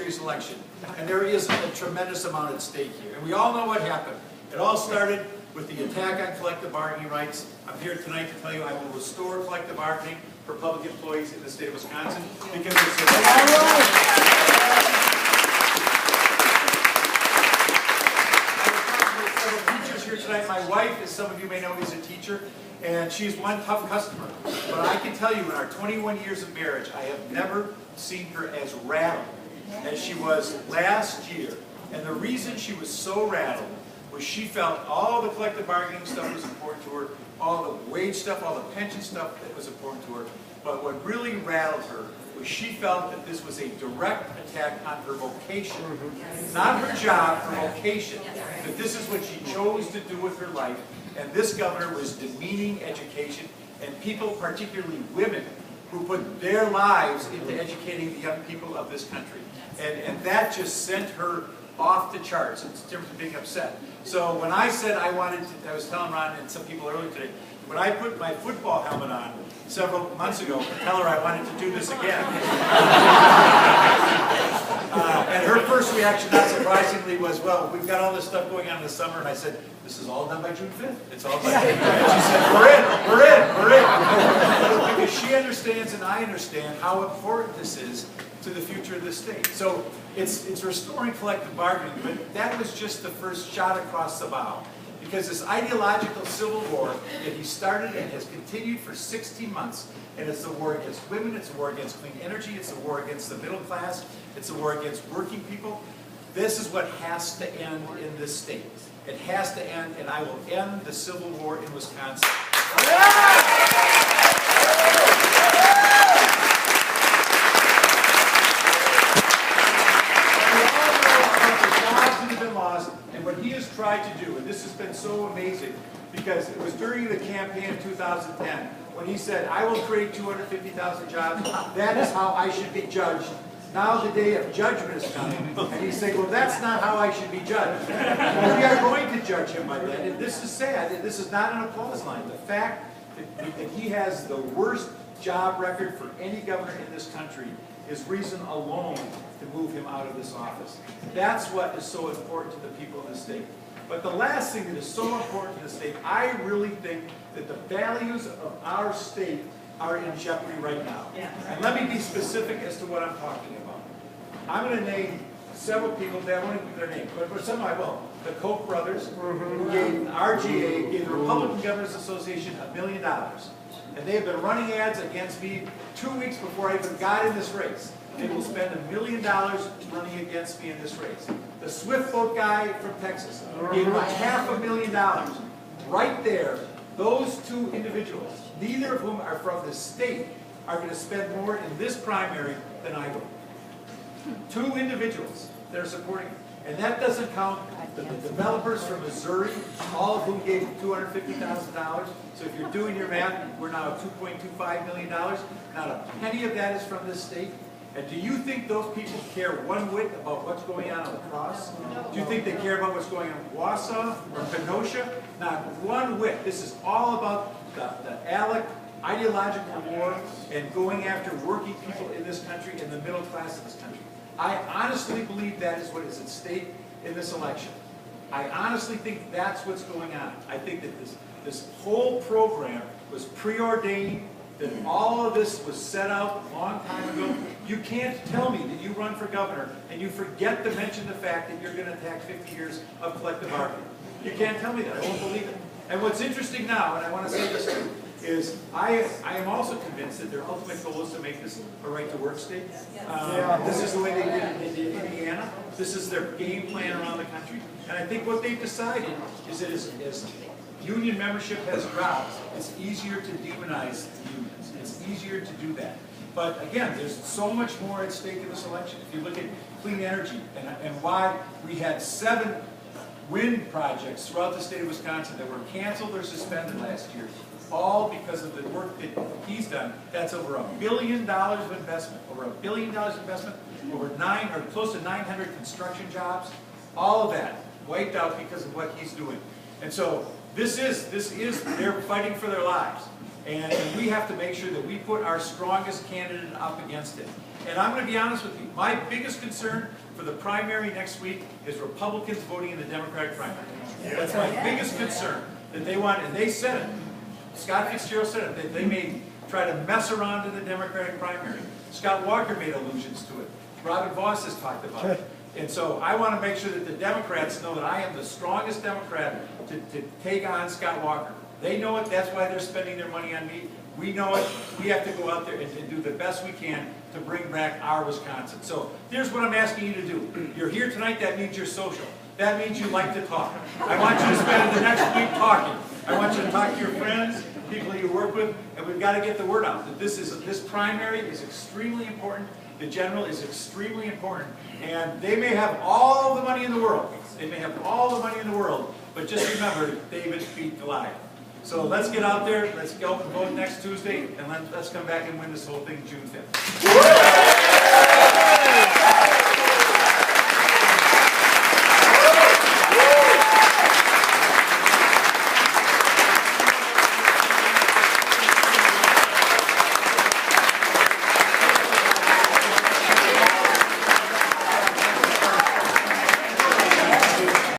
year's election. And there is a tremendous amount at stake here. And we all know what happened. It all started with the attack on collective bargaining rights. I'm here tonight to tell you I will restore collective bargaining for public employees in the state of Wisconsin because it's here tonight. My wife, as some of you may know, is a teacher, and she's one tough customer. But I can tell you, in our 21 years of marriage, I have never seen her as rattled as she was last year. And the reason she was so rattled was she felt all the collective bargaining stuff was important to her, all the wage stuff, all the pension stuff that was important to her. But what really rattled her was she felt that this was a direct attack on her vocation. Not her job, her vocation. That this is what she chose to do with her life. And this governor was demeaning education and people, particularly women, who put their lives into educating the young people of this country. And that just sent her off the charts in terms of being upset. So when I said I wanted to, I was telling Ron and some people earlier today, when I put my football helmet on several months ago to tell her I wanted to do this again. And her first reaction, not surprisingly, was, well, we've got all this stuff going on in the summer, and I said, this is all done by June 5th. It's all done. And she said, we're in. Because she understands and I understand how important this is to the future of the state. So it's restoring collective bargaining, but that was just the first shot across the bow. Because this ideological civil war that he started and has continued for 16 months, and it's a war against women, it's a war against clean energy, it's a war against the middle class, it's a war against working people. This is what has to end in this state. It has to end, and I will end the civil war in Wisconsin. And what he has tried to do, and this has been so amazing, because it was during the campaign of 2010 when he said, I will create 250,000 jobs. That is how I should be judged. Now the day of judgment is coming. And he's saying, well, that's not how I should be judged. Well, we are going to judge him by that. And this is sad. And this is not an applause line. The fact that he has the worst job record for any governor in this country is reason alone to move him out of this office. That's what is so important to the people of the state. But the last thing that is so important to the state, I really think that the values of our state are in jeopardy right now. And let me be specific as to what I'm talking about. I'm going to name several people, I won't give their name, but some I will. The Koch brothers, who gave RGA, gave the Republican Governors Association $1 million. And they have been running ads against me 2 weeks before I even got in this race. They will spend $1 million running against me in this race. The Swift Boat guy from Texas gave him $500,000. Right there, those two individuals, neither of whom are from the state, are going to spend more in this primary than I will. Two individuals that are supporting it. And that doesn't count the developers from Missouri, all of whom gave $250,000. So if you're doing your math, we're now at $2.25 million. Not a penny of that is from this state. And do you think those people care one whit about what's going on the Crosse? Do you think they care about what's going on in Wausau or Kenosha? Not one whit. This is all about the ALEC ideological war and going after working people in this country and the middle class of this country. I honestly believe that is what is at stake in this election. I honestly think that's what's going on. I think that this whole program was preordained, that all of this was set out a long time ago. You can't tell me that you run for governor and you forget to mention the fact that you're going to attack 50 years of collective bargaining. You can't tell me that. I won't believe it. And what's interesting now, and I want to say this too, is I am also convinced that their ultimate goal is to make this a right-to-work state. This is the way they did it in Indiana. This is their game plan around the country. And I think what they've decided is that as union membership has dropped, it's easier to demonize unions. It's easier to do that. But again, there's so much more at stake in this election. If you look at clean energy and why we had 7 wind projects throughout the state of Wisconsin that were canceled or suspended last year, all because of the work that he's done. That's over $1 billion of investment. Over $1 billion investment. Over close to 900 construction jobs. All of that wiped out because of what he's doing. And so this is, they're fighting for their lives. And we have to make sure that we put our strongest candidate up against it. And I'm going to be honest with you, my biggest concern for the primary next week is Republicans voting in the Democratic primary. That's my biggest concern, that they want, and they said it. Scott Fitzgerald said it, that they may try to mess around in the Democratic primary. Scott Walker made allusions to it. Robin Vos has talked about it. And so I want to make sure that the Democrats know that I am the strongest Democrat to take on Scott Walker. They know it, that's why they're spending their money on me. We know it, we have to go out there and do the best we can to bring back our Wisconsin. So here's what I'm asking you to do. You're here tonight, that means you're social. That means you like to talk. I want you to spend the next week talking. I want you to talk to your friends, people you work with, and we've got to get the word out that this primary is extremely important. The general is extremely important. And they may have all the money in the world. They may have all the money in the world, but just remember, David beat Goliath. So let's get out there, let's go and vote next Tuesday, and let's come back and win this whole thing June 5th.